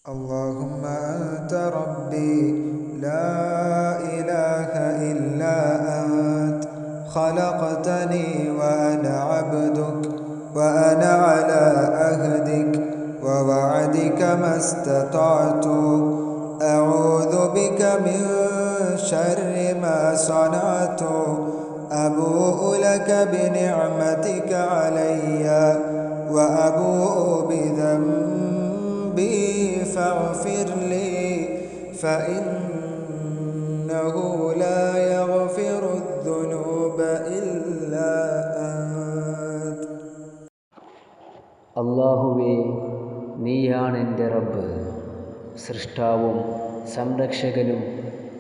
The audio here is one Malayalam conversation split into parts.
اللهم أنت ربي لا إله إلا أنت خلقتني وأنا عبدك وأنا على عهدك ووعدك ما استطعت أعوذ بك من شر ما صنعت أبوء لك بنعمتك علي وأبوء بذنبي فاغفر لي فإنه لا يغفر الذنوب إلا أنت. അല്ലാഹുവേ, നീയാണെൻ്റെ റബ്ബ്, സൃഷ്ടാവും സംരക്ഷകനും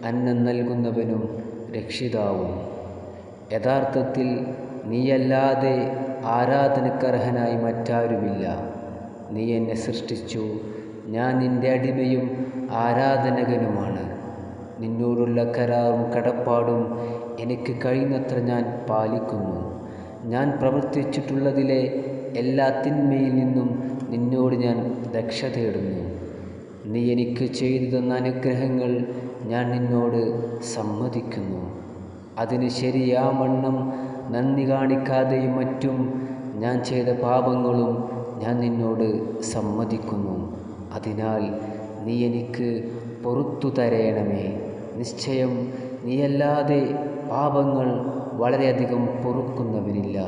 അന്നം നൽകുന്നവനും രക്ഷിതാവും. യഥാർത്ഥത്തിൽ നീയല്ലാതെ ആരാധനക്കർഹനായി മറ്റാരുമില്ല. നീ എന്നെ സൃഷ്ടിച്ചു, ഞാൻ നിൻ്റെ അടിമയും ആരാധനകനുമാണ്. നിന്നോടുള്ള കരാറും കടപ്പാടും എനിക്ക് കഴിയുന്നത്ര ഞാൻ പാലിക്കുന്നു. ഞാൻ പ്രവർത്തിച്ചിട്ടുള്ളതിലെ എല്ലാ തിന്മയിൽ നിന്നും നിന്നോട് ഞാൻ രക്ഷ തേടുന്നു. നീ എനിക്ക് ചെയ്തു തന്ന അനുഗ്രഹങ്ങൾ ഞാൻ നിന്നോട് സമ്മതിക്കുന്നു. അതിന് ശരിയാവണ്ണം നന്ദി കാണിക്കാതെയും മറ്റും ഞാൻ ചെയ്ത പാപങ്ങളും ഞാൻ നിന്നോട് സമ്മതിക്കുന്നു. അതിനാൽ നീ എനിക്ക് പൊറുത്തു തരേണമേ. നിശ്ചയം നീയല്ലാതെ പാപങ്ങൾ വളരെയധികം പൊറുക്കുന്നവനില്ല.